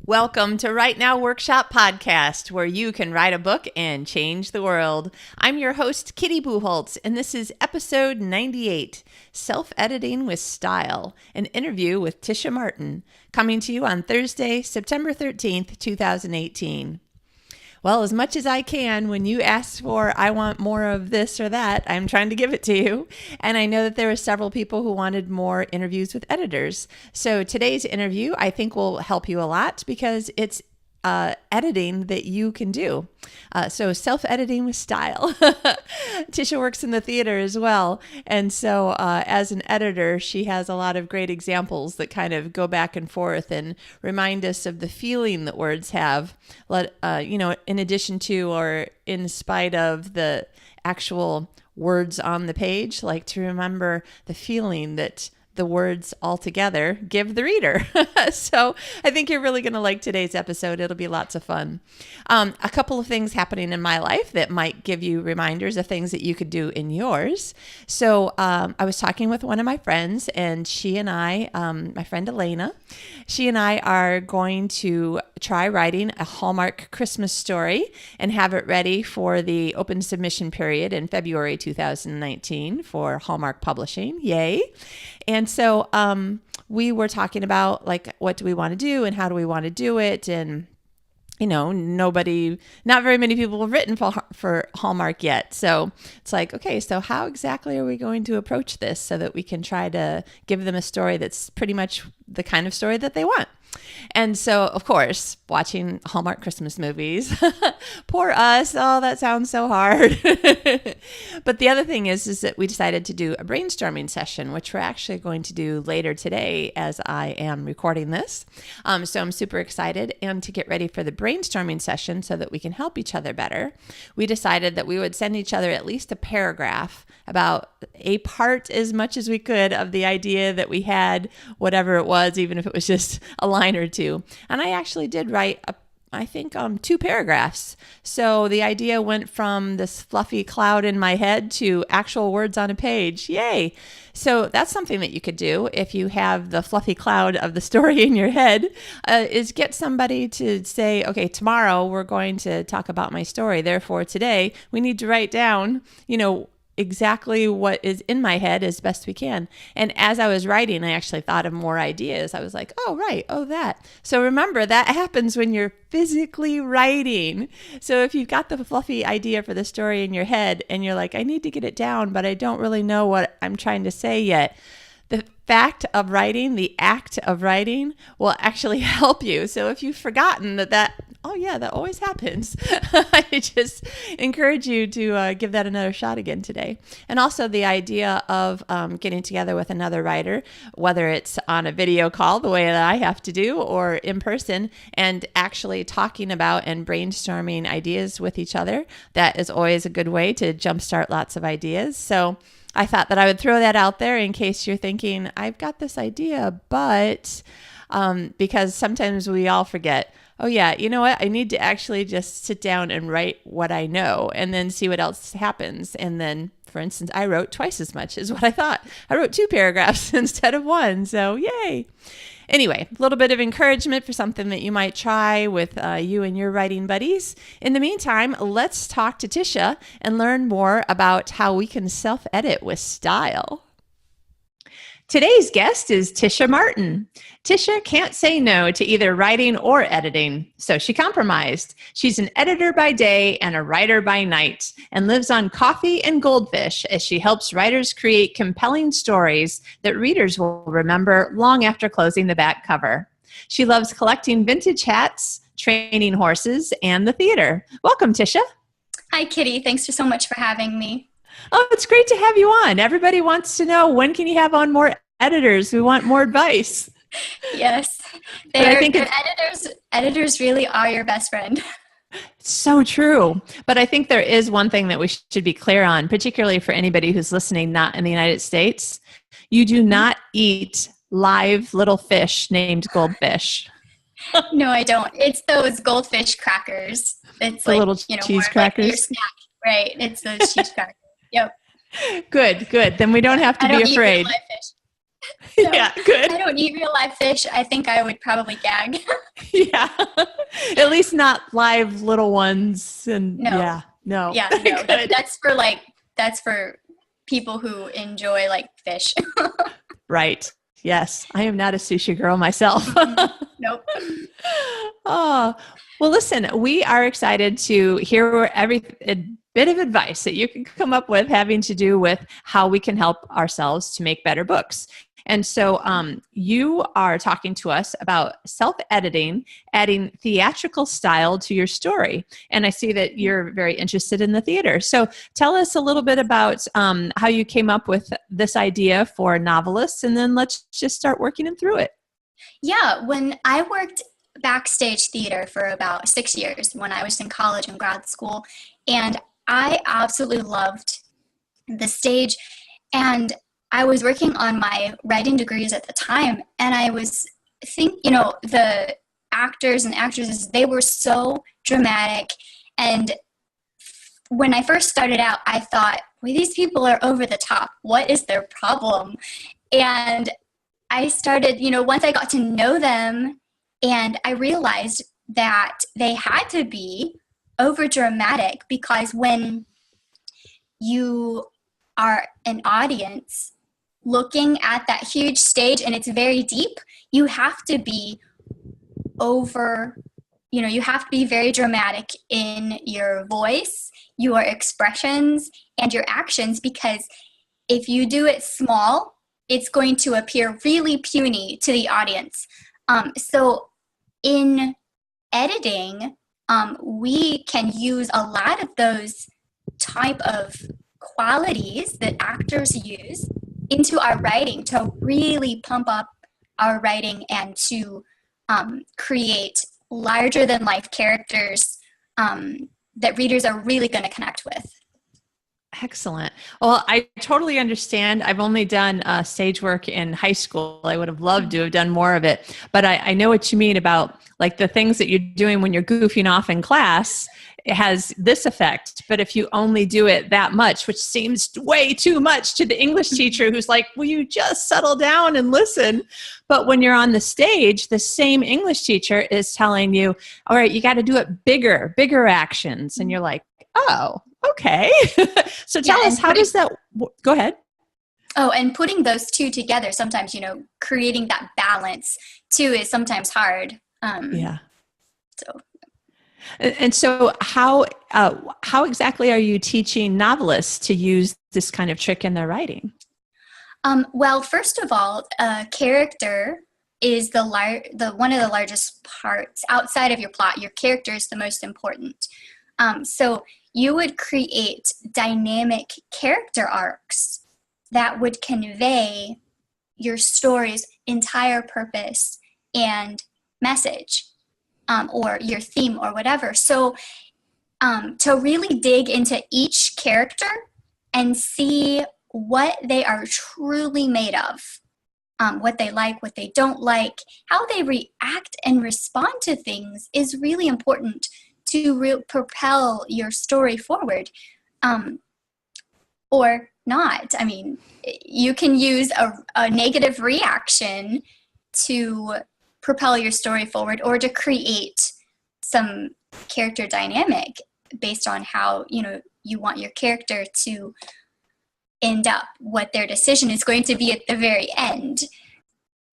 Welcome to Write Now Workshop Podcast, where you can write a book and change the world. I'm your host, Kitty Bucholtz, and this is episode 98, Self-Editing with Style, an interview with Tisha Martin, coming to you on Thursday, September 13th, 2018. Well, as much as I can, when you ask for, I want more of this or that, I'm trying to give it to you. And I know that there were several people who wanted more interviews with editors. So today's interview, I think, will help you a lot because it's editing that you can do. So self-editing with style. Tisha works in the theater as well. And so as an editor, she has a lot of great examples that kind of go back and forth and remind us of the feeling that words have, in addition to or in spite of the actual words on the page, like to remember the feeling that the words all together give the reader. So I think you're really going to like today's episode. It'll be lots of fun. A couple of things happening in my life that might give you reminders of things that you could do in yours. So I was talking with one of my friends, and she and I, my friend Elena, she and I are going to try writing a Hallmark Christmas story and have it ready for the open submission period in February 2019 for Hallmark Publishing. Yay. And so we were talking about, like, what do we want to do and how do we want to do it? And, not very many people have written for Hallmark yet. So it's like, okay, so how exactly are we going to approach this so that we can try to give them a story that's pretty much the kind of story that they want? And so, of course, watching Hallmark Christmas movies, poor us. Oh, that sounds so hard. But the other thing is that we decided to do a brainstorming session, which we're actually going to do later today as I am recording this. So I'm super excited. And to get ready for the brainstorming session so that we can help each other better, we decided that we would send each other at least a paragraph about a part as much as we could of the idea that we had, whatever it was, even if it was just a line or two. And I actually did write, I think, 2 paragraphs. So the idea went from this fluffy cloud in my head to actual words on a page. Yay. So that's something that you could do if you have the fluffy cloud of the story in your head, is get somebody to say, okay, tomorrow we're going to talk about my story. Therefore, today we need to write down, exactly what is in my head as best we can. And as I was writing, I actually thought of more ideas. I was like, oh, right. Oh, that. So remember, that happens when you're physically writing. So if you've got the fluffy idea for the story in your head and you're like, I need to get it down, but I don't really know what I'm trying to say yet, the fact of writing, the act of writing will actually help you. So if you've forgotten that always happens. I just encourage you to give that another shot again today. And also the idea of getting together with another writer, whether it's on a video call, the way that I have to do, or in person, and actually talking about and brainstorming ideas with each other. That is always a good way to jumpstart lots of ideas. So I thought that I would throw that out there in case you're thinking, I've got this idea, but because sometimes we all forget, oh yeah, you know what? I need to actually just sit down and write what I know and then see what else happens. And then, for instance, I wrote twice as much as what I thought. I wrote 2 paragraphs instead of 1. So yay. Anyway, a little bit of encouragement for something that you might try with you and your writing buddies. In the meantime, let's talk to Tisha and learn more about how we can self-edit with style. Today's guest is Tisha Martin. Tisha can't say no to either writing or editing, so she compromised. She's an editor by day and a writer by night, and lives on coffee and goldfish as she helps writers create compelling stories that readers will remember long after closing the back cover. She loves collecting vintage hats, training horses, and the theater. Welcome, Tisha. Hi, Kitty. Thanks so much for having me. Oh, it's great to have you on. Everybody wants to know, when can you have on more editors who want more advice? Yes. Editors really are your best friend. So true. But I think there is one thing that we should be clear on, particularly for anybody who's listening not in the United States. You do not eat live little fish named goldfish. No, I don't. It's those goldfish crackers. It's the like, little cheese crackers. Like your snack. Right. It's those cheese crackers. Yep. Good. Then we don't have to be afraid. Eat real live fish. No, yeah, good. I don't eat real live fish. I think I would probably gag. Yeah. At least not live little ones. And No. yeah, no. Yeah, no. That's for people who enjoy like fish. Right. Yes. I am not a sushi girl myself. Nope. Oh, well, listen, we are excited to hear a bit of advice that you can come up with having to do with how we can help ourselves to make better books. And so you are talking to us about self-editing, adding theatrical style to your story. And I see that you're very interested in the theater. So tell us a little bit about how you came up with this idea for novelists, and then let's just start working through it. Yeah, when I worked backstage theater for about 6 years when I was in college and grad school, and I absolutely loved the stage. And I was working on my writing degrees at the time, and I was the actors and actresses, they were so dramatic. And when I first started out, I thought, well, these people are over the top. What is their problem? And I started, once I got to know them, and I realized that they had to be over dramatic, because when you are an audience looking at that huge stage and it's very deep, you have to be you have to be very dramatic in your voice, your expressions, and your actions, because if you do it small, it's going to appear really puny to the audience. So in editing, we can use a lot of those type of qualities that actors use into our writing to really pump up our writing and to create larger than life characters that readers are really going to connect with. Excellent. Well, I totally understand. I've only done stage work in high school. I would have loved to have done more of it, but I know what you mean about like the things that you're doing when you're goofing off in class. It has this effect, but if you only do it that much, which seems way too much to the English teacher who's like, will you just settle down and listen? But when you're on the stage, the same English teacher is telling you, all right, you got to do it bigger actions. And you're like, oh, okay. So tell us, how does that, go ahead. Oh, and putting those two together, sometimes, creating that balance too is sometimes hard. Yeah. So. And so how exactly are you teaching novelists to use this kind of trick in their writing? Well, first of all, character is the one of the largest parts outside of your plot. Your character is the most important. So you would create dynamic character arcs that would convey your story's entire purpose and message, or your theme or whatever. So to really dig into each character and see what they are truly made of, what they like, what they don't like, how they react and respond to things is really important to propel your story forward, or not. I mean, you can use a negative reaction to propel your story forward, or to create some character dynamic based on how you want your character to end up, what their decision is going to be at the very end.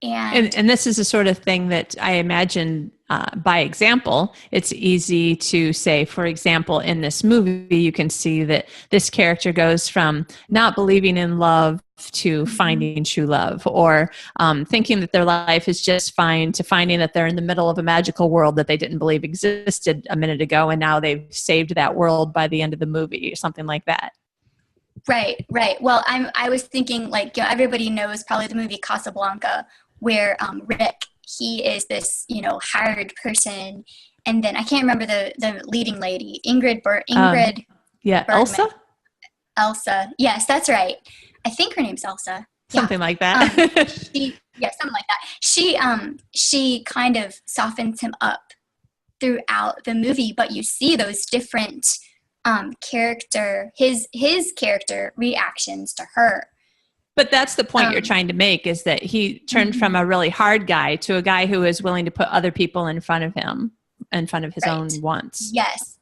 And this is the sort of thing that I imagine by example, it's easy to say, for example, in this movie, you can see that this character goes from not believing in love to finding true love, or thinking that their life is just fine to finding that they're in the middle of a magical world that they didn't believe existed a minute ago, and now they've saved that world by the end of the movie, or something like that. Right. Well, I was thinking, like, everybody knows probably the movie Casablanca, where Rick, he is this, hired person, and then I can't remember the leading lady, Ingrid Bergman. Elsa. Yes, that's right. I think her name's Elsa. Something like that. Something like that. She kind of softens him up throughout the movie, but you see those different his character reactions to her. But that's the point you're trying to make, is that he turned from a really hard guy to a guy who is willing to put other people in front of him, in front of his own wants. Yes,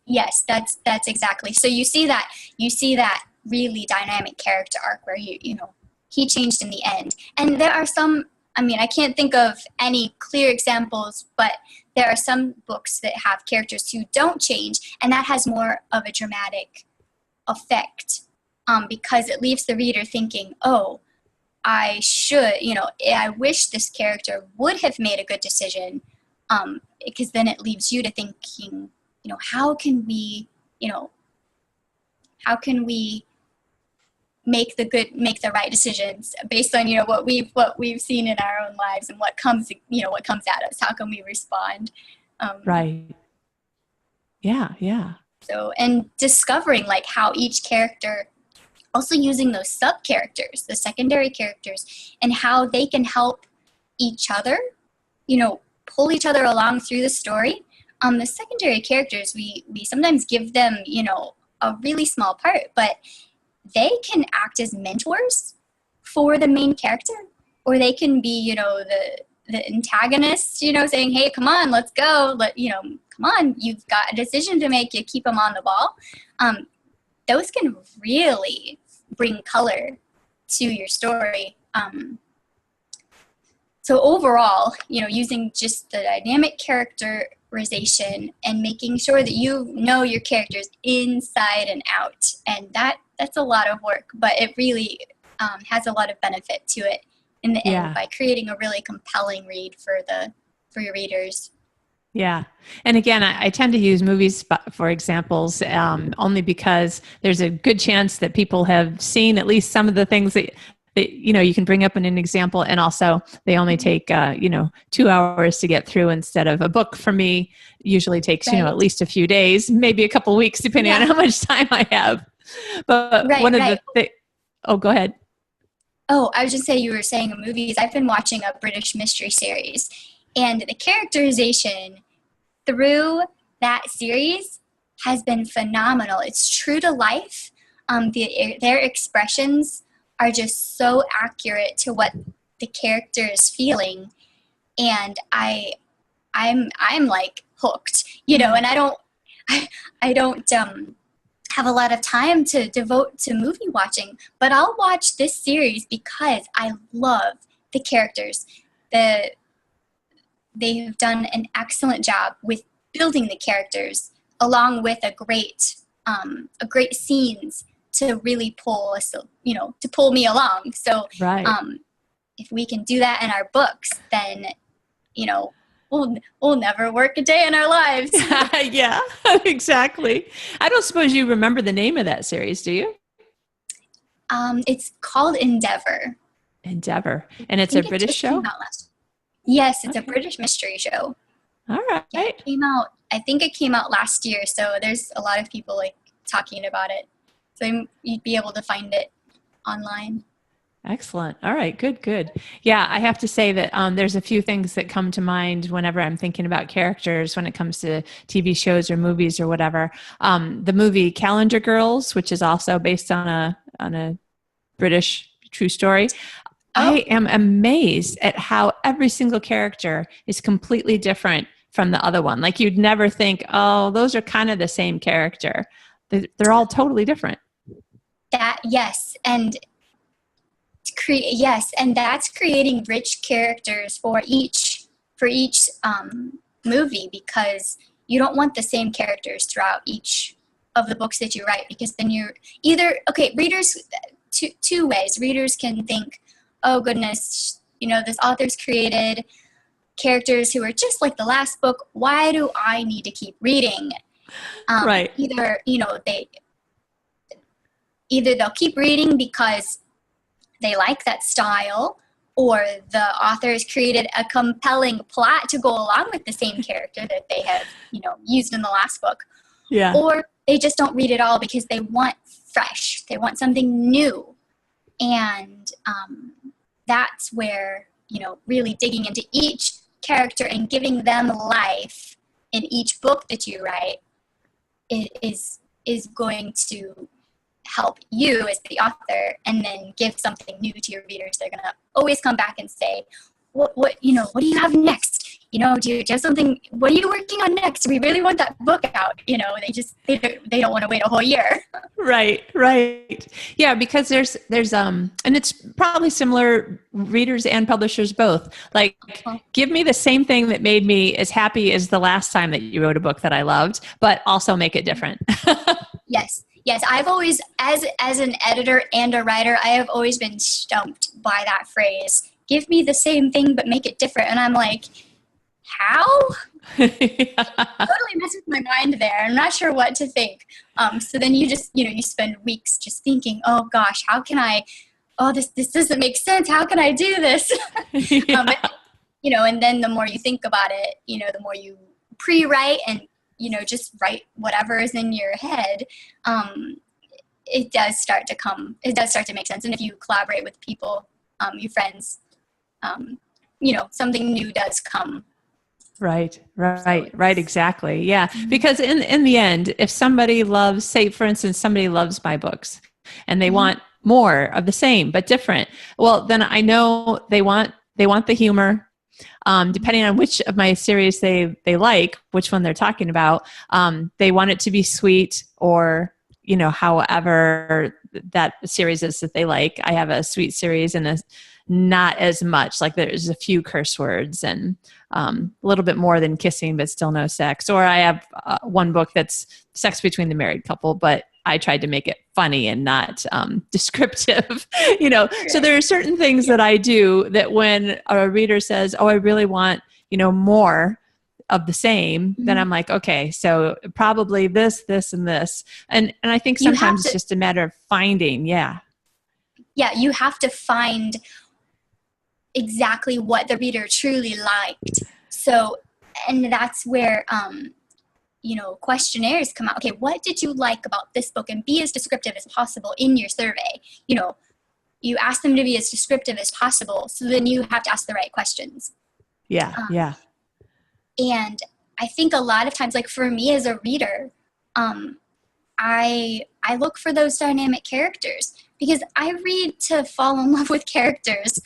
that's exactly. So you see that really dynamic character arc where you know he changed in the end. And there are some, I mean, I can't think of any clear examples, but there are some books that have characters who don't change, and that has more of a dramatic effect, because it leaves the reader thinking, oh, I should, you know, I wish this character would have made a good decision, because then it leaves you to thinking, you know, how can we make the right decisions based on, you know, what we've seen in our own lives and what comes at us. How can we respond? Right. Yeah. So, and discovering like how each character, also using those sub characters, the secondary characters, and how they can help each other, you know, pull each other along through the story. The secondary characters, we sometimes give them, you know, a really small part, but they can act as mentors for the main character, or they can be, you know, the antagonist, you know, saying, hey, come on, let's go. Come on, you've got a decision to make. You keep them on the ball. Those can really bring color to your story. So overall, you know, using just the dynamic characterization and making sure that you know your characters inside and out. And that's a lot of work, but it really has a lot of benefit to it in the end by creating a really compelling read for your readers. Yeah. And again, I tend to use movies for examples, only because there's a good chance that people have seen at least some of the things that you know, you can bring up in an example, and also they only take, 2 hours to get through, instead of a book for me usually takes, you know, at least a few days, maybe a couple weeks, depending on how much time I have. But one of the go ahead. Oh, I was just saying, you were saying movies. I've been watching a British mystery series, and the characterization through that series has been phenomenal. It's true to life. Their expressions are just so accurate to what the character is feeling, and I'm like hooked, you know. And I don't have a lot of time to devote to movie watching, but I'll watch this series because I love the characters. They've done an excellent job with building the characters, along with a great scenes to really pull us, you know, to pull me along. So if we can do that in our books, then, you know, we'll never work a day in our lives. Yeah, exactly. I don't suppose you remember the name of that series, do you? It's called Endeavor. Endeavor. And it's a British show? Yes, it's a British mystery show. All right. Yeah, I think it came out last year, so there's a lot of people like talking about it. So you'd be able to find it online. Excellent. All right. Good. Yeah, I have to say that there's a few things that come to mind whenever I'm thinking about characters when it comes to TV shows or movies or whatever. The movie Calendar Girls, which is also based on a British true story. I am amazed at how every single character is completely different from the other one. Like, you'd never think, oh, those are kind of the same character. They're all totally different. And that's creating rich characters for each movie, because you don't want the same characters throughout each of the books that you write, because then you're either, readers, two ways. Readers can think, oh goodness, you know, this author's created characters who are just like the last book. Why do I need to keep reading? Right. Either they'll keep reading because they like that style, or the author has created a compelling plot to go along with the same character that they have, you know, used in the last book. Yeah. Or they just don't read it all because they want fresh. They want something new. And that's where, you know, really digging into each character and giving them life in each book that you write is going to help you as the author and then give something new to your readers. They're going to always come back and say, what do you have next? Do you have something, what are you working on next? We really want that book out. They don't want to wait a whole year. Right. Yeah, because there's and it's probably similar, readers and publishers both. Like, give me the same thing that made me as happy as the last time that you wrote a book that I loved, but also make it different. Yes. I've always, as an editor and a writer, I have always been stumped by that phrase. Give me the same thing, but make it different. And I'm like, how? Totally mess with my mind there. I'm not sure what to think. So then you just, you spend weeks just thinking, oh gosh, how can I, this doesn't make sense. How can I do this? And then the more you think about it, the more you pre-write and, just write whatever is in your head. It does start to make sense. And if you collaborate with people, your friends, something new does come. Right. Exactly. Yeah. Because in the end, if somebody loves, say, for instance, somebody loves my books and they want more of the same, but different, well, then I know they want the humor. Depending on which of my series they like, which one they're talking about, they want it to be sweet or, however that series is that they like. I have a sweet series and not as much, like there's a few curse words and a little bit more than kissing, but still no sex. Or I have one book that's sex between the married couple, but I tried to make it funny and not descriptive, So there are certain things that I do that when a reader says, oh, I really want, more of the same, then I'm like, okay, so probably this, and this. And I think sometimes it's just a matter of finding. Yeah. Yeah. You have to find exactly what the reader truly liked. So, and that's where, questionnaires come out. Okay, what did you like about this book? And be as descriptive as possible in your survey. You ask them to be as descriptive as possible. So then you have to ask the right questions. Yeah. And I think a lot of times, like for me as a reader, I look for those dynamic characters because I read to fall in love with characters.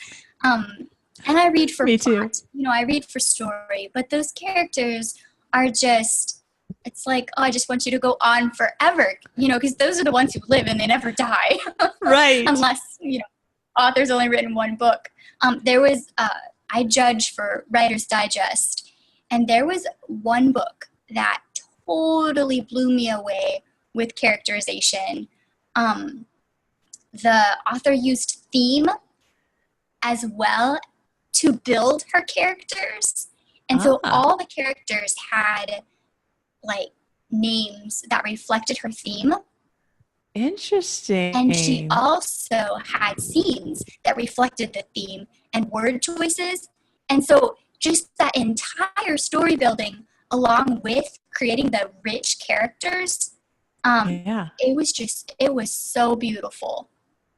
And I read for plot. I read for story, but those characters are just, it's like, oh, I just want you to go on forever, because those are the ones who live and they never die. Right. Unless, author's only written one book. There was, I judge for Writer's Digest, and there was one book that totally blew me away with characterization. The author used theme as well to build her characters. And so all the characters had like names that reflected her theme. Interesting. And she also had scenes that reflected the theme and word choices. And so just that entire story building along with creating the rich characters, it was so beautiful.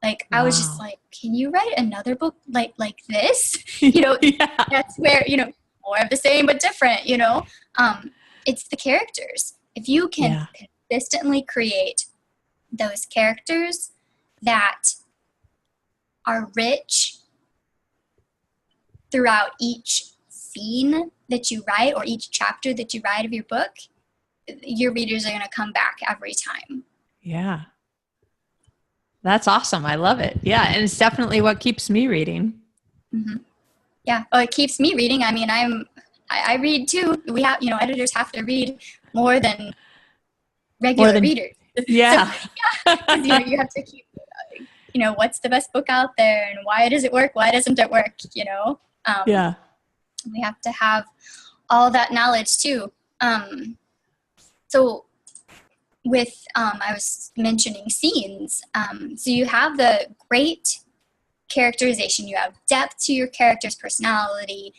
Like, I was just like, can you write another book like this? That's where, more of the same but different, it's the characters. If you can consistently create those characters that are rich throughout each scene that you write or each chapter that you write of your book, your readers are going to come back every time. Yeah. That's awesome. I love it. Yeah. And it's definitely what keeps me reading. Mm-hmm. Yeah. Oh, it keeps me reading. I mean, I read too. We have, editors have to read more than regular readers. Yeah. So, you have to keep, what's the best book out there and why does it work? Why doesn't it work? We have to have all that knowledge too. So with, I was mentioning scenes. So you have the great characterization, you have depth to your character's personality,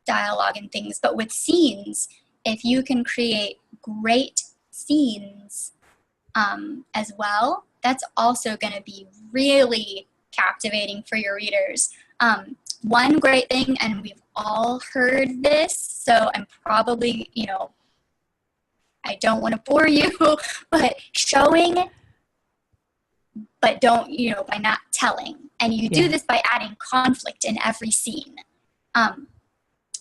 dialogue and things. But with scenes, if you can create great scenes as well, that's also going to be really captivating for your readers. One great thing, and we've all heard this, so I'm probably, I don't want to bore you, but showing but don't, by not telling. And you do this by adding conflict in every scene,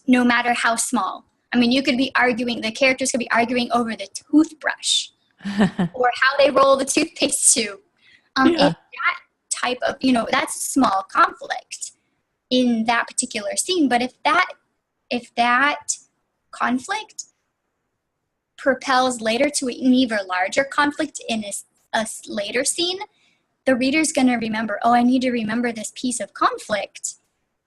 no matter how small. I mean, the characters could be arguing over the toothbrush or how they roll the toothpaste tube. If that type of, that's small conflict in that particular scene. But if that conflict propels later to an even larger conflict in a later scene, the reader's going to remember, I need to remember this piece of conflict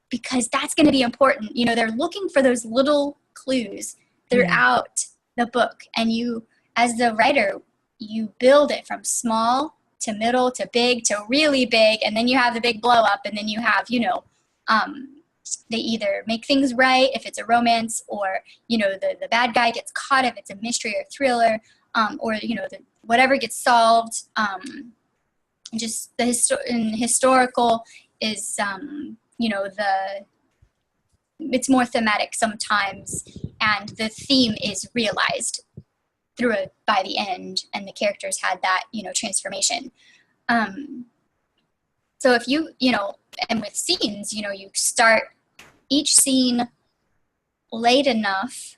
because that's going to be important. They're looking for those little clues throughout the book. And you, as the writer, you build it from small to middle to big to really big. And then you have the big blow up. And then you have, they either make things right if it's a romance, or, the bad guy gets caught if it's a mystery or thriller, or, whatever gets solved. Just the historical is, it's more thematic sometimes, and the theme is realized through it by the end, and the characters had that, transformation. So if you, and with scenes, you start each scene late enough,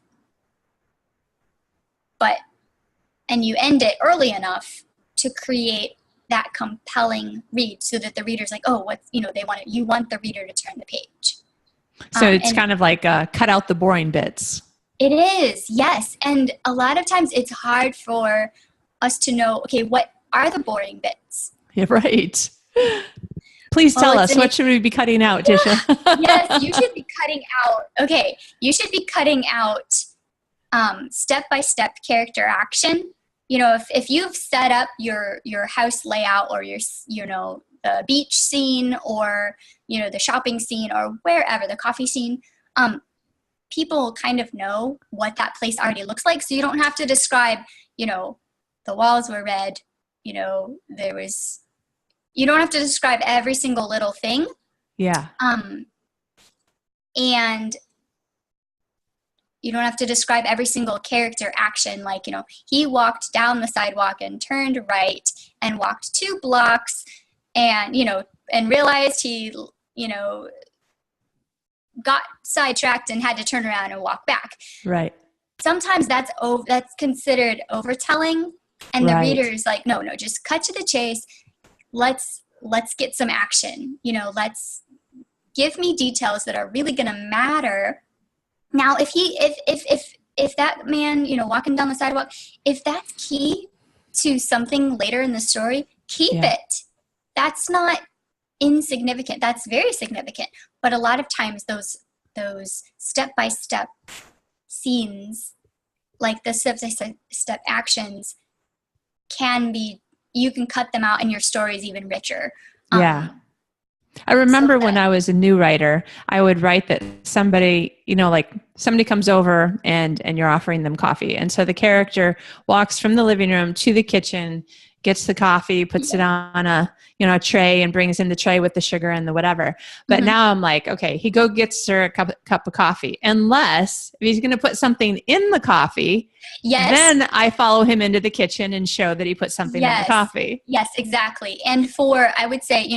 and you end it early enough to create that compelling read, so that the reader's like, you want the reader to turn the page. So it's kind of like cut out the boring bits. It is, yes. And a lot of times it's hard for us to know, okay, what are the boring bits? Yeah, right. Please tell us, what should we be cutting out, Tisha? Yes, you should be cutting out. Okay, you should be cutting out step-by-step character action. If you've set up your house layout, or the beach scene, or the shopping scene, or wherever, the coffee scene, people kind of know what that place already looks like, so you don't have to describe, the walls were red, you don't have to describe every single little thing. Yeah. And you don't have to describe every single character action, like, he walked down the sidewalk and turned right and walked 2 blocks and, and realized he, got sidetracked and had to turn around and walk back. Right. Sometimes that's considered overtelling, and the reader's like, no, just cut to the chase. Let's get some action. Let's give me details that are really going to matter. Now, if that man, walking down the sidewalk, if that's key to something later in the story, keep it. That's not insignificant. That's very significant. But a lot of times those step-by-step scenes, like the step-by-step actions, you can cut them out and your story is even richer. I remember when I was a new writer, I would write that somebody, somebody comes over and you're offering them coffee. And so the character walks from the living room to the kitchen, gets the coffee, puts it on a tray, and brings in the tray with the sugar and the whatever. But now I'm like, okay, he gets her a cup of coffee. Unless if he's going to put something in the coffee, then I follow him into the kitchen and show that he put something in the coffee. Yes, exactly. And I would say,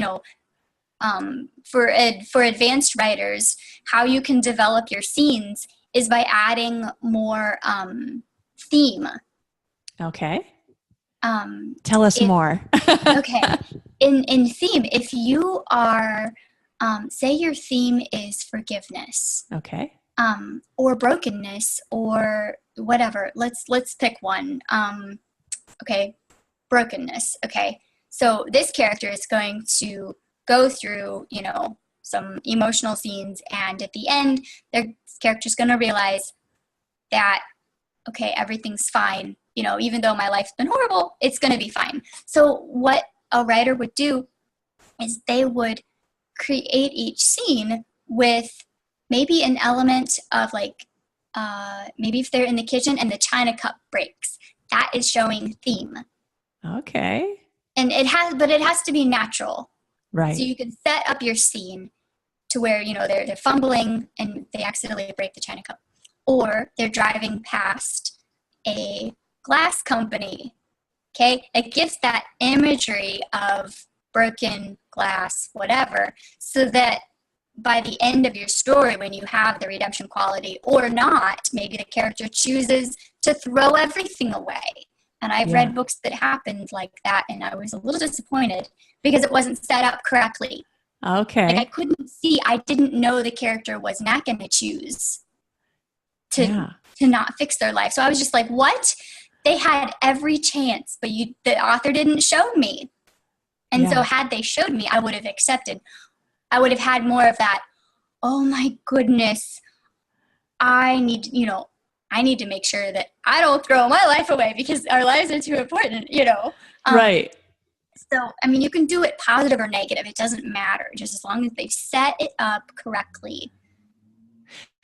for advanced writers, how you can develop your scenes is by adding more theme. Okay. Tell us more. Okay. In theme, if you are, say your theme is forgiveness. Okay. Or brokenness, or whatever. Let's pick one. Okay. Brokenness. Okay. So this character is going to go through, some emotional scenes, and at the end, their character's going to realize that, okay, everything's fine. Even though my life's been horrible, it's going to be fine. So what a writer would do is they would create each scene with maybe an element of maybe if they're in the kitchen and the china cup breaks, that is showing theme. Okay. And it has to be natural. Right. So you can set up your scene to where, they're fumbling and they accidentally break the china cup, or they're driving past a glass company Okay. It gives that imagery of broken glass, whatever, so that by the end of your story, when you have the redemption quality or not, maybe the character chooses to throw everything away. And I've read books that happened like that, and I was a little disappointed because it wasn't set up correctly. Okay. Like, I couldn't see, I didn't know the character was not going to choose to not fix their life. So I was just like, what? They had every chance, but the author didn't show me. And so had they showed me, I would have accepted. I would have had more of that, oh my goodness, I need to make sure that I don't throw my life away because our lives are too important, Right. So, I mean, you can do it positive or negative. It doesn't matter, just as long as they've set it up correctly.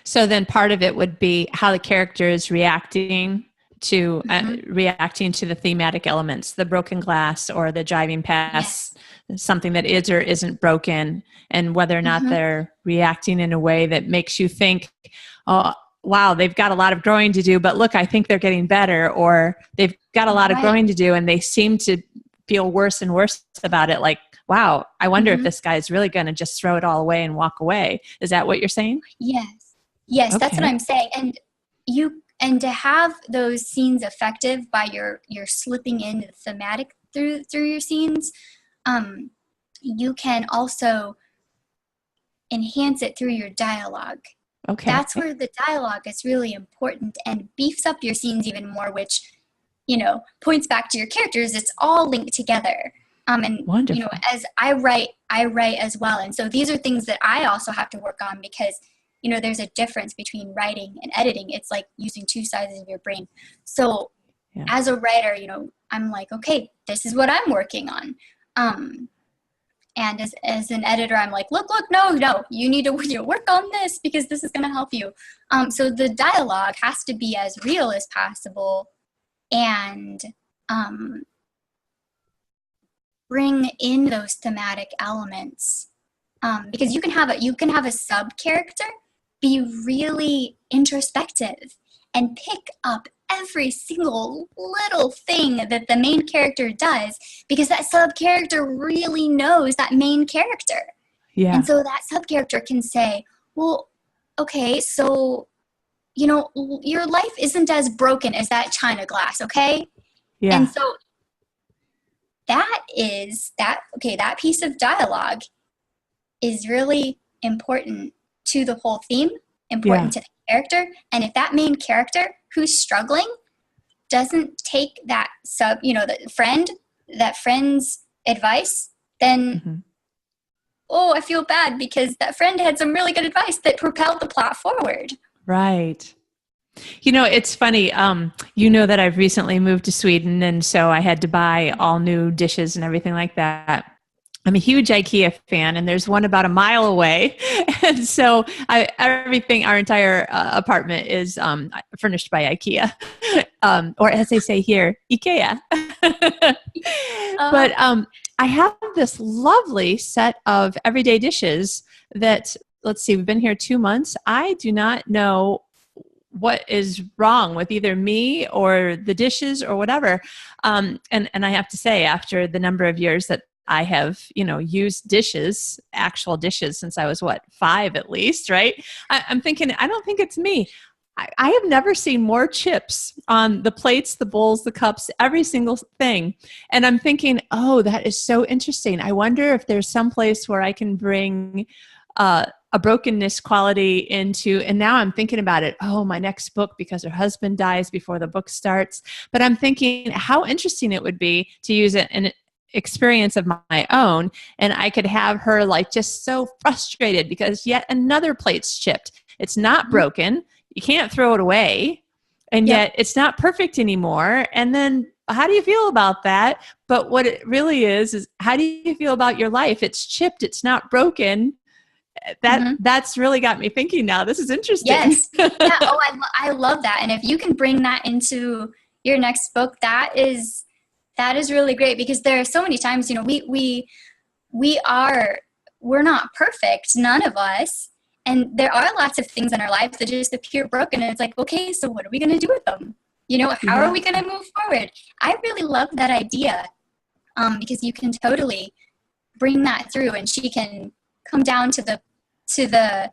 So then part of it would be how the character is reacting to the thematic elements, the broken glass or the driving past something that is or isn't broken, and whether or not they're reacting in a way that makes you think, oh, wow, they've got a lot of growing to do, but look, I think they're getting better, or they've got a lot of growing to do and they seem to feel worse and worse about it. Like, wow, I wonder if this guy is really going to just throw it all away and walk away. Is that what you're saying? Yes, that's what I'm saying. And to have those scenes effective by your slipping in the thematic through your scenes, you can also enhance it through your dialogue. Okay. That's where the dialogue is really important and beefs up your scenes even more, which, points back to your characters. It's all linked together. And, wonderful. As I write as well. And so these are things that I also have to work on because, there's a difference between writing and editing. It's like using two sides of your brain. So as a writer, I'm like, okay, this is what I'm working on. And as an editor, I'm like, look, no, you need to work on this because this is going to help you. So the dialogue has to be as real as possible and bring in those thematic elements. Because you can have a sub character be really introspective and pick up every single little thing that the main character does because that sub character really knows that main character. Yeah. And so that sub character can say, well, okay, so, your life isn't as broken as that china glass, okay? Yeah. And so that piece of dialogue is really important to the whole theme, important to the character. And if that main character who's struggling doesn't take that that friend's advice, then, I feel bad because that friend had some really good advice that propelled the plot forward. Right. It's funny. That I've recently moved to Sweden, and so I had to buy all new dishes and everything like that. I'm a huge IKEA fan, and there's one about a mile away. And so our entire apartment is furnished by IKEA, or as they say here, IKEA. But I have this lovely set of everyday dishes that, let's see, we've been here 2 months. I do not know what is wrong with either me or the dishes or whatever. And I have to say, after the number of years that I have, used actual dishes since I was 5 at least, right? I'm thinking, I don't think it's me. I have never seen more chips on the plates, the bowls, the cups, every single thing. And I'm thinking, oh, that is so interesting. I wonder if there's some place where I can bring a brokenness quality into, and now I'm thinking about it. Oh, my next book, because her husband dies before the book starts. But I'm thinking how interesting it would be to use an experience of my own, and I could have her just so frustrated because yet another plate's chipped. It's not broken. You can't throw it away, and yet it's not perfect anymore. And then how do you feel about that? But what it really is how do you feel about your life? It's chipped. It's not broken. That's really got me thinking now. This is interesting. Yes. Yeah. Oh, I love that. And if you can bring that into your next book, that is really great, because there are so many times, we're not perfect, none of us. And there are lots of things in our lives that just appear broken. And it's like, okay, so what are we going to do with them? How are we going to move forward? I really love that idea, because you can totally bring that through, and she can come down to the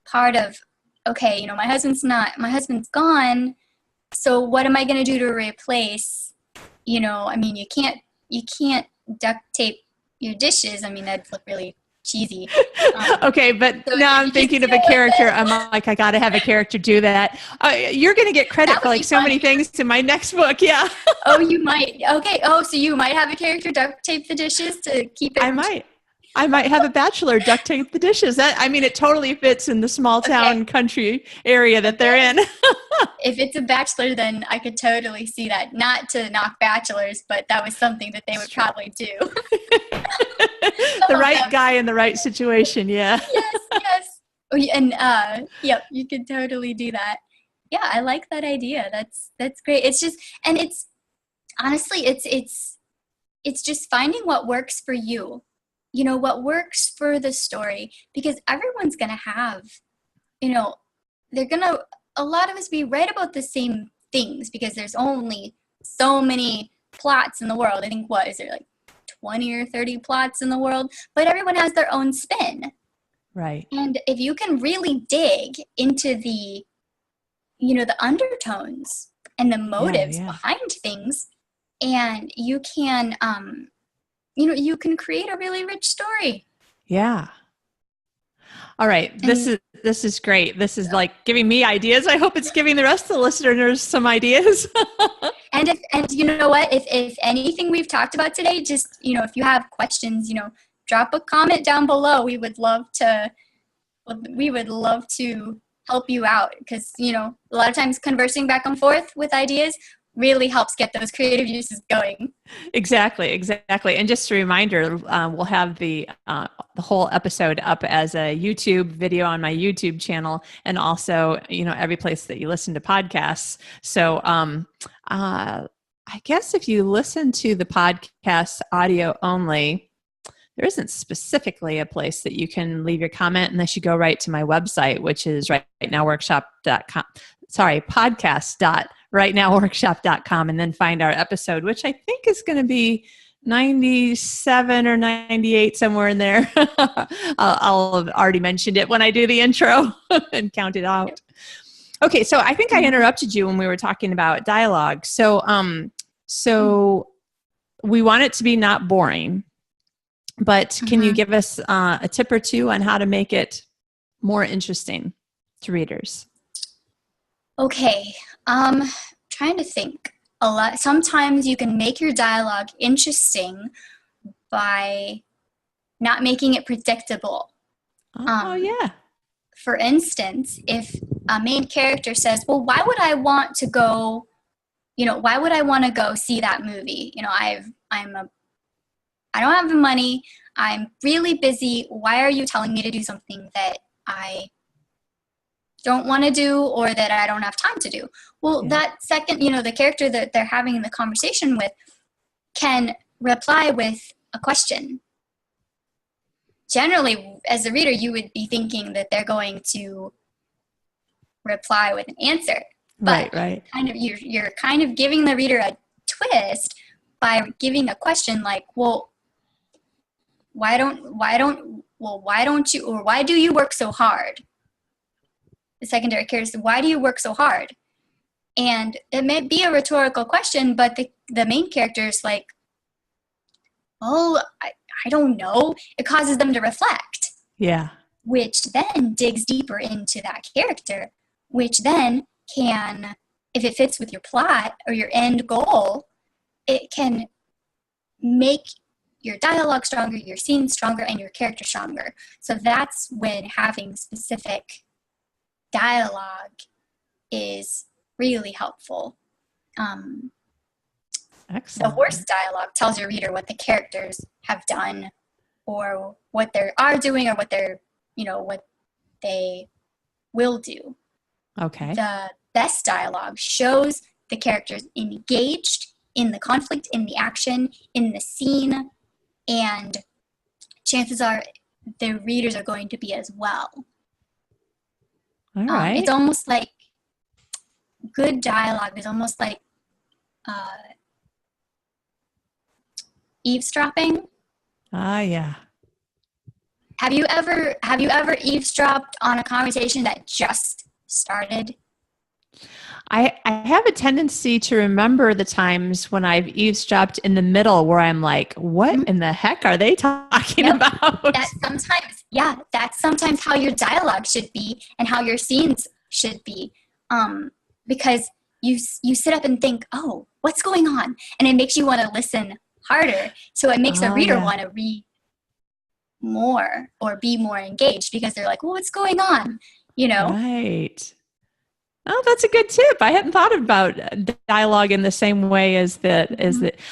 part of, okay, my husband's gone, so what am I going to do to replace, you can't duct tape your dishes. That'd look really cheesy. Okay, but so now I'm thinking of a character. I'm like, I got to have a character do that. You're going to get credit for like so many things in my next book. Yeah. Oh, you might. Okay. Oh, so you might have a character duct tape the dishes to keep it. I might have a bachelor duct tape the dishes. It totally fits in the small town country area that they're in. If it's a bachelor, then I could totally see that. Not to knock bachelors, but that was something that they would probably do. The right guy in the right situation. Yeah. Yes. Oh, and yep, you could totally do that. Yeah, I like that idea. That's great. It's just, and it's honestly, it's just finding what works for you. What works for the story, because everyone's going to have, a lot of us, we write about the same things because there's only so many plots in the world. I think, what is there, like 20 or 30 plots in the world? But everyone has their own spin. Right. And if you can really dig into the undertones and the motives behind things, and you can, you can create a really rich story. Yeah. All right. This is great. This is like giving me ideas. I hope it's giving the rest of the listeners some ideas. And you know what, if anything we've talked about today, just, if you have questions, drop a comment down below. We would love to help you out, because, a lot of times conversing back and forth with ideas really helps get those creative juices going. Exactly. And just a reminder, we'll have the whole episode up as a YouTube video on my YouTube channel, and also, every place that you listen to podcasts. So I guess if you listen to the podcast audio only, there isn't specifically a place that you can leave your comment unless you go right to my website, which is rightnowworkshop.com. Sorry, podcast.rightnowworkshop.com, and then find our episode, which I think is going to be 97 or 98, somewhere in there. I'll have already mentioned it when I do the intro and count it out. Okay, so I think I interrupted you when we were talking about dialogue. So we want it to be not boring, but can you give us a tip or two on how to make it more interesting to readers? Okay, trying to think. Sometimes you can make your dialogue interesting by not making it predictable. Yeah. For instance, if a main character says, well, why would I want to go see that movie? I don't have the money. I'm really busy. Why are you telling me to do something that I don't want to do, or that I don't have time to do? Well, that second, the character that they're having the conversation with can reply with a question. Generally, as a reader, you would be thinking that they're going to reply with an answer. But right. You're kind of giving the reader a twist by giving a question like, well, why do you work so hard? The secondary character says, why do you work so hard? And it may be a rhetorical question, but the main character is like, oh, I don't know. It causes them to reflect. Yeah. Which then digs deeper into that character, which then can, if it fits with your plot or your end goal, it can make your dialogue stronger, your scene stronger, and your character stronger. So that's when having specific dialogue is really helpful. Excellent. The worst dialogue tells your reader what the characters have done, or what they are doing, or what they will do. Okay. The best dialogue shows the characters engaged in the conflict, in the action, in the scene, and chances are the readers are going to be as well. All right. It's almost like good dialogue is almost like uh, eavesdropping. Yeah. Have you ever eavesdropped on a conversation that just started? I have a tendency to remember the times when I've eavesdropped in the middle where I'm like, what in the heck are they talking about? That's sometimes how your dialogue should be and how your scenes should be. Because you sit up and think, oh, what's going on? And it makes you want to listen harder. So it makes a reader want to read more or be more engaged because they're like, well, what's going on? Right. Oh, that's a good tip. I hadn't thought about dialogue in the same way as that.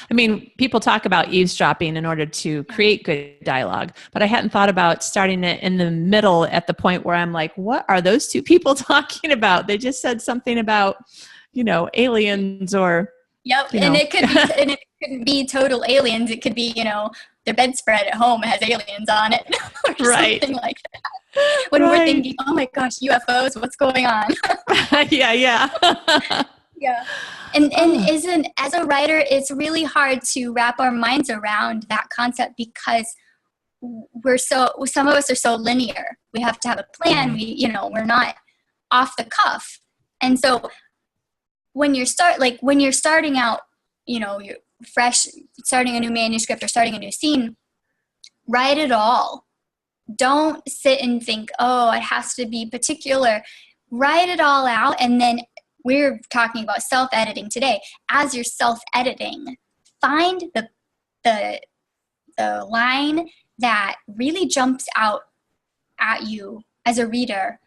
I mean, people talk about eavesdropping in order to create good dialogue, but I hadn't thought about starting it in the middle at the point where I'm like, what are those two people talking about? They just said something about, aliens or. Yep. And it couldn't be total aliens. It could be, their bedspread at home has aliens on it or something like that. When we're thinking, oh my gosh, UFOs, what's going on? Yeah. Yeah. And as a writer, it's really hard to wrap our minds around that concept because some of us are so linear. We have to have a plan. We're not off the cuff. And so when you're starting out, you're fresh, starting a new manuscript or starting a new scene, write it all. Don't sit and think, oh, it has to be particular. Write it all out. And then we're talking about self-editing today. As you're self-editing, find the line that really jumps out at you as a reader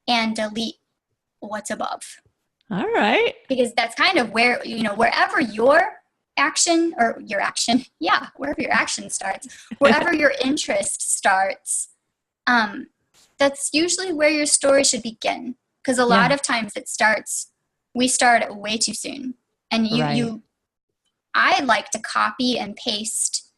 and delete what's above. All right. Because that's kind of where, wherever your action starts, wherever your interest starts, that's usually where your story should begin. Because a lot of times we start it way too soon. And I like to copy and paste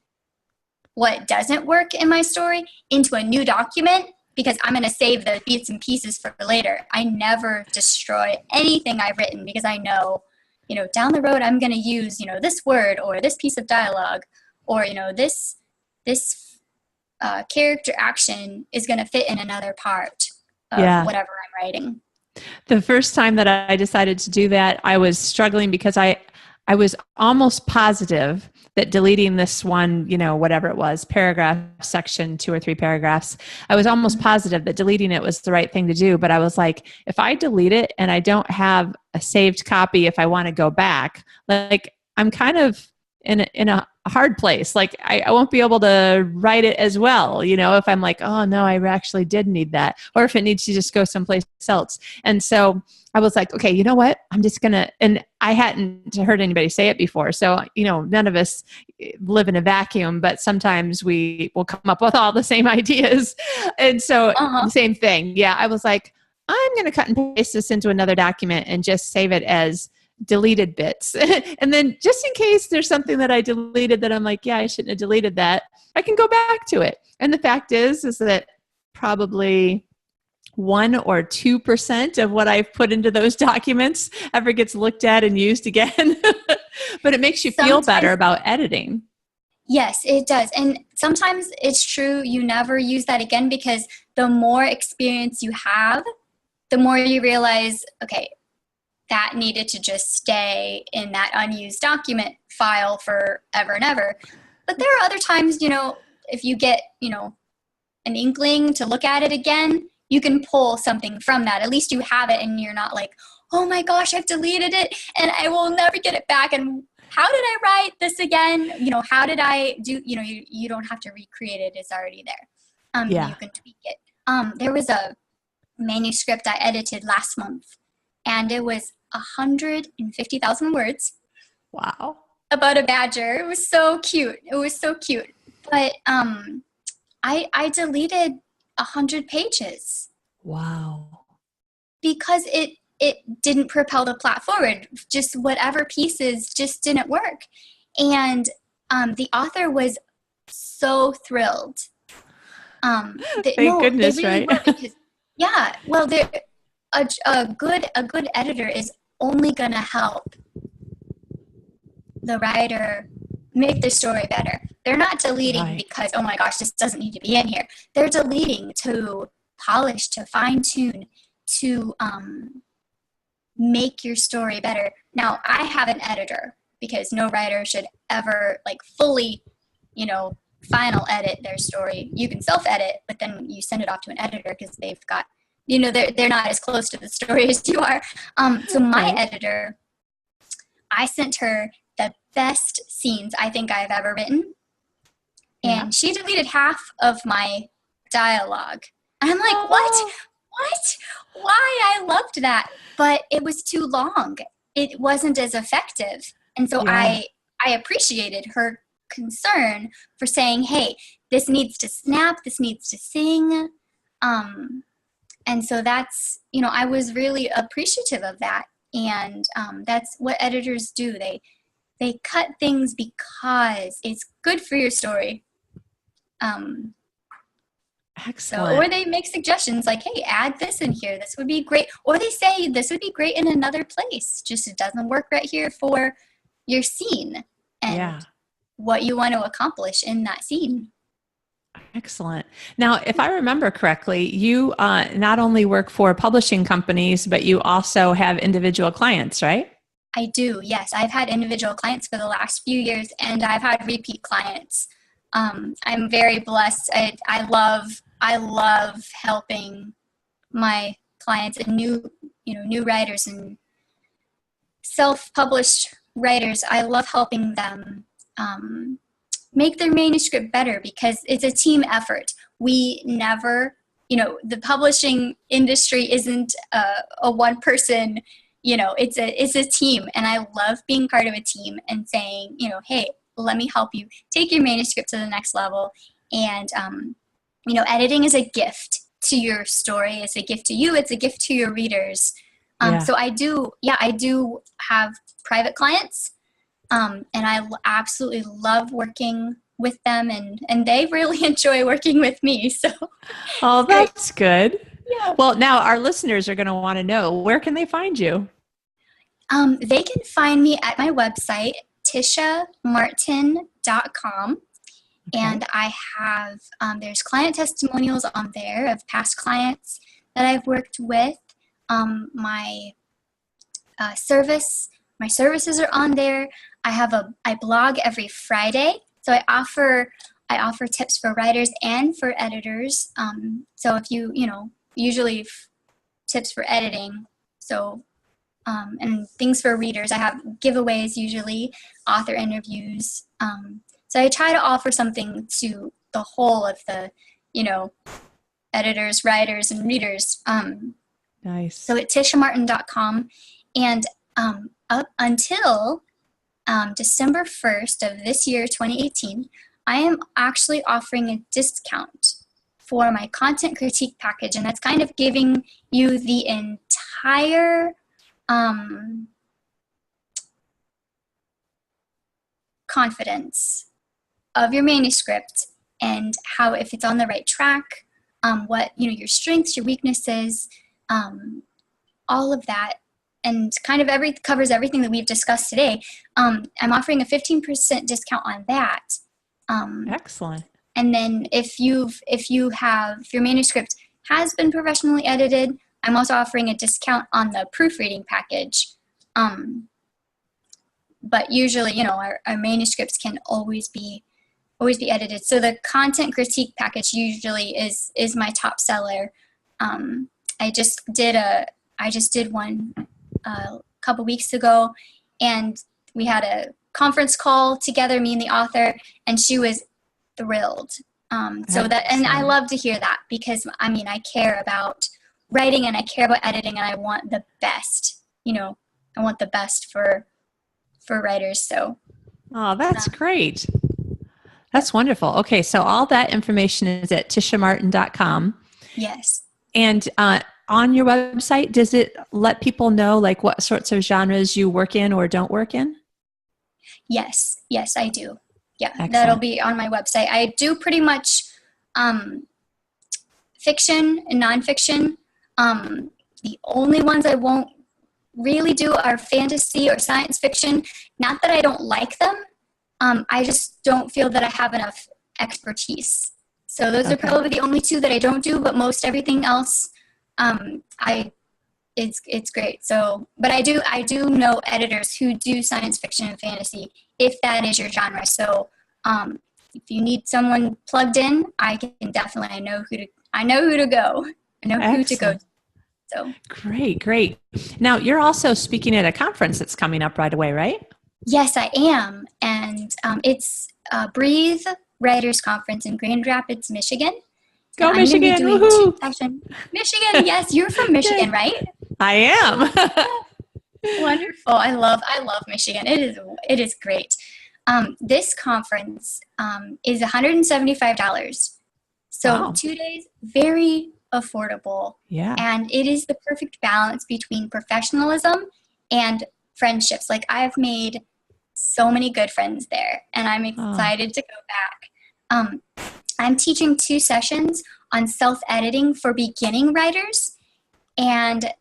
what doesn't work in my story into a new document because I'm going to save the bits and pieces for later. I never destroy anything I've written because I know, down the road I'm going to use, this word or this piece of dialogue or, this character action is going to fit in another part of whatever I'm writing. The first time that I decided to do that, I was struggling because I was almost positive that deleting this one, whatever it was, paragraph, section, 2 or 3 paragraphs, I was almost positive that deleting it was the right thing to do. But I was like, if I delete it and I don't have a saved copy, if I want to go back, like I'm kind of in a hard place. Like I won't be able to write it as well, if I'm like, oh no, I actually did need that. Or if it needs to just go someplace else. And so I was like, okay, you know what? I'm just going to, and I hadn't heard anybody say it before. So, none of us live in a vacuum, but sometimes we will come up with all the same ideas. And so the same thing. Yeah. I was like, I'm going to cut and paste this into another document and just save it as deleted bits. And then just in case there's something that I deleted that I'm like, yeah, I shouldn't have deleted that, I can go back to it. And the fact is that probably 1 or 2% of what I've put into those documents ever gets looked at and used again. But it makes you feel better about editing. Yes, it does. And sometimes it's true you never use that again because the more experience you have, the more you realize, okay, that needed to just stay in that unused document file forever and ever. But there are other times, if you get, an inkling to look at it again, you can pull something from that. At least you have it and you're not like, oh my gosh, I've deleted it and I will never get it back. And how did I write this again? How did I do, you don't have to recreate it. It's already there. You can tweak it. There was a manuscript I edited last month and it was 150,000 words. Wow. About a badger. It was so cute. But I deleted 100 pages. Wow. Because it didn't propel the plot forward. Just whatever pieces just didn't work. And the author was so thrilled. Thank goodness, really right? Because, well, a good editor is only going to help the writer make the story better. They're not deleting Right. because, oh my gosh, this doesn't need to be in here. They're deleting to polish, to fine tune, to make your story better. Now, I have an editor because no writer should ever like fully, final edit their story. You can self-edit, but then you send it off to an editor because they've got, they're not as close to the story as you are. So my editor, I sent her the best scenes I think I've ever written. And she deleted half of my dialogue. And I'm like, what? Why? I loved that. But it was too long. It wasn't as effective. And so I appreciated her concern for saying, hey, this needs to snap, this needs to sing. And so that's, I was really appreciative of that. And that's what editors do. They cut things because it's good for your story. Excellent. So, or they make suggestions like, hey, add this in here. This would be great. Or they say this would be great in another place. Just it doesn't work right here for your scene and what you want to accomplish in that scene. Excellent. Now, if I remember correctly, you not only work for publishing companies, but you also have individual clients, right? I do, yes. I've had individual clients for the last few years, and I've had repeat clients. I'm very blessed. I love helping my clients and new writers and self-published writers. I love helping them make their manuscript better because it's a team effort. We never, the publishing industry isn't a one person, it's a team. And I love being part of a team and saying, hey, let me help you take your manuscript to the next level. And, editing is a gift to your story. It's a gift to you. It's a gift to your readers. So I do have private clients. And I absolutely love working with them, and they really enjoy working with me. So, oh, that's good. Yeah. Well, now our listeners are going to want to know, where can they find you? They can find me at my website, tishamartin.com. Okay. And I have, there's client testimonials on there of past clients that I've worked with. My services are on there. I blog every Friday. So I offer tips for writers and for editors. So if usually tips for editing. So, and things for readers. I have giveaways usually, author interviews. So I try to offer something to the whole of the, editors, writers, and readers. Nice. So at tishamartin.com. And up until December 1st of this year, 2018, I am actually offering a discount for my content critique package. And that's kind of giving you the entire confidence of your manuscript and how, if it's on the right track, what, your strengths, your weaknesses, all of that. And kind of covers everything that we've discussed today. I'm offering a 15% discount on that. Excellent. And then if your manuscript has been professionally edited, I'm also offering a discount on the proofreading package. But usually, our manuscripts can always be edited. So the content critique package usually is my top seller. I just did one a couple weeks ago, and we had a conference call together, me and the author, and she was thrilled. And I love to hear that because I care about writing and I care about editing, and I want the best. I want the best for writers. So, oh, that's great. That's wonderful. Okay, so all that information is at tishamartin.com. Yes. And on your website, does it let people know like what sorts of genres you work in or don't work in? Yes, I do. Yeah, Excellent. That'll be on my website. I do pretty much fiction and nonfiction. The only ones I won't really do are fantasy or science fiction. Not that I don't like them. I just don't feel that I have enough expertise. So those are probably the only two that I don't do, but most everything else, it's great. So, but I do know editors who do science fiction and fantasy, if that is your genre. So, if you need someone plugged in, I can definitely, I know who to go. I know who to go to. So great. Now you're also speaking at a conference that's coming up right away, right? Yes, I am. And it's Breathe Writers Conference in Grand Rapids, Michigan. Go Michigan! Woohoo! Michigan, yes, you're from Michigan, right? I am. Wonderful. I love Michigan. It is great. This conference is $175. So wow. 2 days, very affordable. Yeah. And it is the perfect balance between professionalism and friendships. Like, I've made so many good friends there, and I'm excited to go back. I'm teaching 2 sessions on self-editing for beginning writers and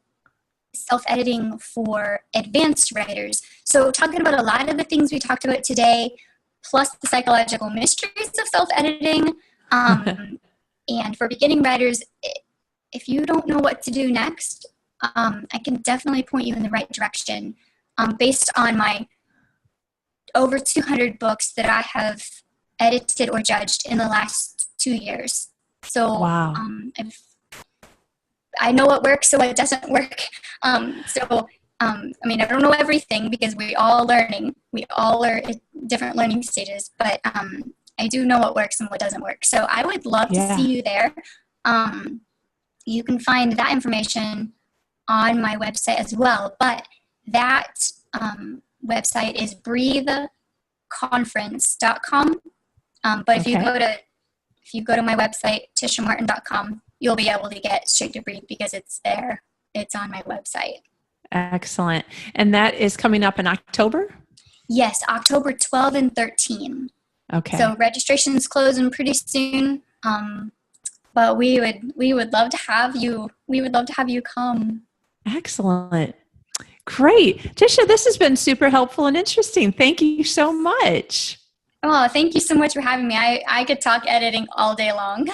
self-editing for advanced writers. So talking about a lot of the things we talked about today, plus the psychological mysteries of self-editing. And for beginning writers, if you don't know what to do next, I can definitely point you in the right direction based on my over 200 books that I have edited or judged in the last 2 years. So wow. I know what works, so what doesn't work. I don't know everything because we're all learning. We all are at different learning stages, but I do know what works and what doesn't work. So I would love to see you there. You can find that information on my website as well, but that website is breatheconference.com. But if you go to my website, tishamartin.com, you'll be able to get straight to Breathe because it's there. It's on my website. Excellent. And that is coming up in October? Yes, October 12 and 13. Okay. So registration's closing pretty soon. But we would love to have you. We would love to have you come. Excellent. Great. Tisha, this has been super helpful and interesting. Thank you so much. Oh, thank you so much for having me. I could talk editing all day long.